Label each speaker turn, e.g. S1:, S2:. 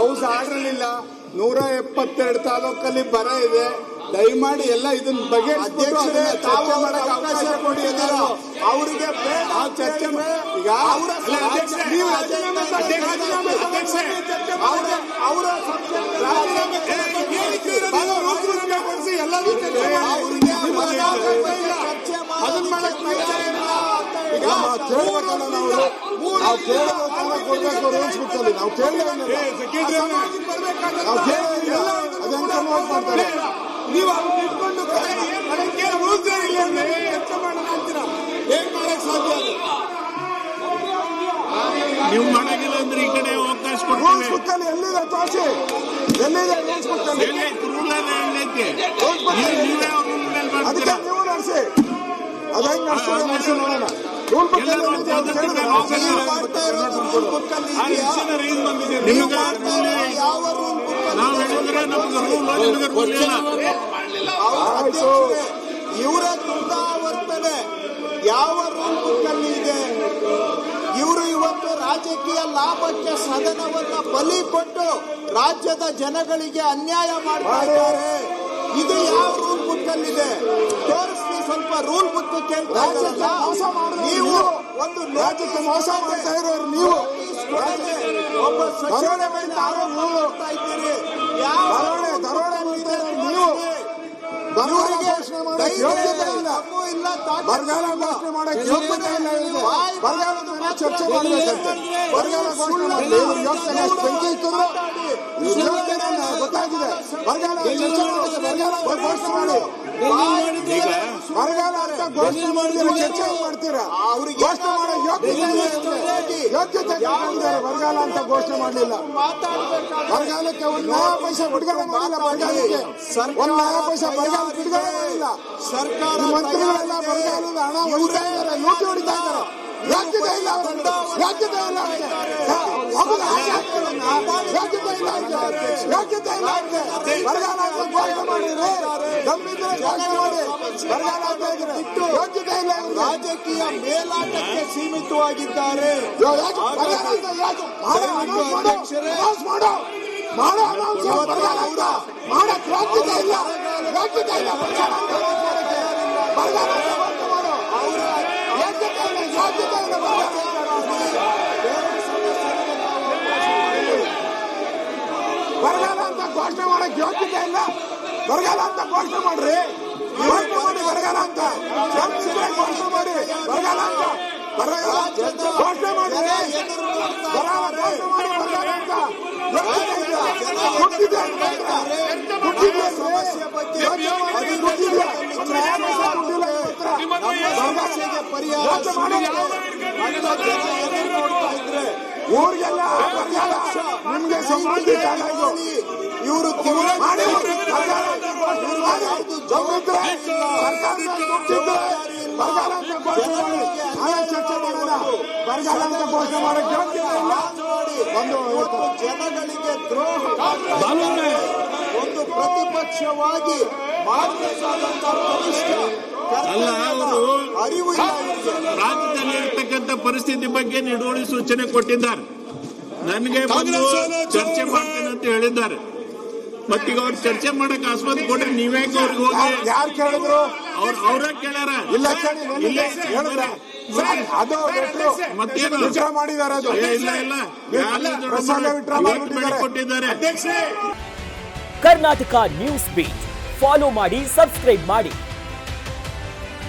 S1: House order ಇಲ್ಲ. 172 ತಾಲೂಕಲ್ಲಿ ಬರ ಇದೆ. ದಯಮಾಡಿ ಎಲ್ಲ ಇದನ್ನ ಬಗೆಹರಿಸಿದ್ರೆ ಚರ್ಚೆ ಮಾಡಕ್ಕೆ ಅವಕಾಶ ಕೊಡಿ. ಎಲ್ಲರೂ ಅವರಿಗೆ ಚರ್ಚೆ ಈಗ ನೀವು ರಾಜೀನಾಮೆ ಎಲ್ಲರೂ ಅದನ್ನ ಮಾಡಕ್ ನೀವು ಅವ್ರು ಇಟ್ಕೊಂಡು ಚರ್ಚೆ ಮಾಡೋಣ ಅಂತೀರಾ? ಹೇಗ್ ಮಾಡಕ್ ಸಾಧ್ಯ?
S2: ನೀವು ಮಾಡಂಗಿಲ್ಲ ಅಂದ್ರೆ ಈ ಕಡೆ ಅವಕಾಶ ಕೊಡ್ತೀವಿ.
S1: ಎಲ್ಲಿದೆ ತೋರಿಸಿ, ಎಲ್ಲಿದೆ ಅದಕ್ಕೆ ನೀವು ನಡೆಸಿ. ಅದ ಹೆಂಗ್ ನಡೆಸಿ ನೋಡೋಣ. ಇವರ ದುರ್ದಾವರ್ತನೆ ಯಾವ ರೂಲ್ ಬುಕ್ ಅಲ್ಲಿ ಇದೆ? ಇವರು ಇವತ್ತು ರಾಜಕೀಯ ಲಾಭಕ್ಕೆ ಸದನವನ್ನ ಬಲಿ ಕೊಟ್ಟು ರಾಜ್ಯದ ಜನಗಳಿಗೆ ಅನ್ಯಾಯ ಮಾಡ್ತಾ ಇದ್ದಾರೆ. ಇದು ಯಾವ ರೂಲ್ ಬುಕ್ ಅಲ್ಲಿದೆ? ತೋರಿಸಿ ಸ್ವಲ್ಪ ರೂಲ್ ಬುಕ್ ಕೇಳ್ತಾ ಇದ್ದಾರಲ್ಲ ನೀವು. ಒಂದು ರಾಜ್ಯಕ್ಕೆ ಮೋಸ ಮಾಡ್ತಾ ಇರೋರು ನೀವು. ಒಬ್ಬ ಸಚಿವರ ಮೇಲೆ ಆರೋಪ ಮಾಡ್ತಾ ಇದ್ದೀರಿ. ದರೋಡೆ ನೀವು. ಬರಗಾಲ ಘೋಷಣೆ ಮಾಡಕ್ಕೆ ಯೋಗ್ಯತೆ ಇಲ್ಲ. ಬರಗಾಲದ ಚರ್ಚೆ ಮಾಡಬೇಕಂತೆ. ಬರಗಾಲ ಘೋಷಣೆ ಮಾಡಿ ಬೆಂಕಿ ಇತ್ತಂದ್ರೆ ಗೊತ್ತಾಗಿದೆ. ಬರಗಾಲ ಚರ್ಚೆ ಬರಗಾಲ ಘೋಷಣೆ ಮಾಡಿ ಬರಗಾಲ ಅಂತ ಘೋಷಣೆ ಮಾಡಿದ್ರೆ ಚರ್ಚೆ ಮಾಡ್ತೀರಾ? ಅವ್ರಿಗೆ ಘೋಷಣೆ ಮಾಡೋ ಯೋಗ್ಯತೆ ಬರಗಾಲ ಅಂತ ಘೋಷಣೆ ಮಾಡಲಿಲ್ಲ. ಬರಗಾಲಕ್ಕೆ ಒಂದು ನಯಾ ಪೈಸೆ ಬಿಡುಗಡೆ ಮಾಡಿಲ್ಲ. ಬರಗಾಲಕ್ಕೆ ಒಂದು ನಯಾ ಪೈಸೆ ಬರಗಾಲ ಬಿಡುಗಡೆ ಮಾಡಿಲ್ಲ. ಸರ್ಕಾರ ಮಂತ್ರಿಗಳೆಲ್ಲ ಬರಗಾಲದ ಹಣ ಹೊಡಿತಾ ಇದ್ದಾರೆ, ಲೂಟಿ ಹೊಡಿತಾ ಇದ್ದಾರೆ. ಯೋಗ್ಯತೆ ಇಲ್ಲ, ಯೋಗ್ಯತೆ ಇಲ್ಲ, ಯೋಗ್ಯತೆ ಇಲ್ಲ. ಬರಗಾಲ ಅಂತ ಘೋಷಣೆ ಮಾಡಿದ್ರೆ ಗಂಭೀರ ಘೋಷಣೆ ಮಾಡಿ ಬರಗಾಲ ಅಂತ ಯೋಗ್ಯತೆ ಇಲ್ಲ. ರಾಜಕೀಯ ಮೇಲಾಟಕ್ಕೆ ಸೀಮಿತವಾಗಿದ್ದಾರೆ. ಮಾಡಕ್ ಯೋಗ್ಯತೆ ಇಲ್ಲ, ಯೋಗ್ಯತೆ ಇಲ್ಲ. ಬರಗಾಲ ಅಂತ ಘೋಷಣೆ ಮಾಡಕ್ ಯೋಗ್ಯತೆ ಇಲ್ಲ. ಬರಗಾಲ ಅಂತ ಘೋಷಣೆ ಮಾಡ್ರಿ, ಘೋಷಣೆ ಮಾಡಿ ಬರಗಾಲ ಅಂತ ಘೋಷಣೆ ಮಾಡಿ ಬರಗಾಲ ಅಂತ ಬರಗಾಲ ಘೋಷಣೆ ಮಾಡಿ ಬರಗಾಲ ಮಾಡಿ ಬರಗಾಲ ಅಂತ ಊರಿಗೆಲ್ಲ ನಿಮ್ಗೆ ಸಂಬಂಧಿತ ಇವರು ಚರ್ಚೆ ಮಾಡೋಣ. ಬರಗಾಲ ಅಂತ ಘೋಷಣೆ ಮಾಡಕ್ಕೆ ಒಂದು ಜನಗಳಿಗೆ ದ್ರೋಹ, ಒಂದು ಪ್ರತಿಪಕ್ಷವಾಗಿ ಮಾಡಬೇಕಾದಂತ
S2: ಅಲ್ಲ. ಅವರು ರಾಜ್ಯದಲ್ಲಿ ಇರ್ತಕ್ಕಂಥ ಪರಿಸ್ಥಿತಿ ಬಗ್ಗೆ ನಿಲುವಳಿ ಸೂಚನೆ ಕೊಟ್ಟಿದ್ದಾರೆ. ನನಗೆ ಬಂದು ಚರ್ಚೆ ಮಾಡ್ತೇನೆ ಅಂತ ಹೇಳಿದ್ದಾರೆ. ಮತ್ತೀಗ ಅವ್ರು ಚರ್ಚೆ ಮಾಡಕ್ ಆಸ್ಪದ ಕೊಟ್ರೆ ನೀವ್ಯಾಕೆ ಅವ್ರಿಗೆ ಹೋಗಿ?
S1: ಯಾರು ಕೇಳಿದ್ರು?
S2: ಅವ್ರ ಕೇಳ್ಯಾರ. ಮತ್ತೇನು
S1: ಮಾಡಿದ್ದಾರೆ?
S2: ಕೊಟ್ಟಿದ್ದಾರೆ.
S3: ಕರ್ನಾಟಕ ನ್ಯೂಸ್ ಬೀಟ್ ಫಾಲೋ ಮಾಡಿ, ಸಬ್ಸ್ಕ್ರೈಬ್ ಮಾಡಿ.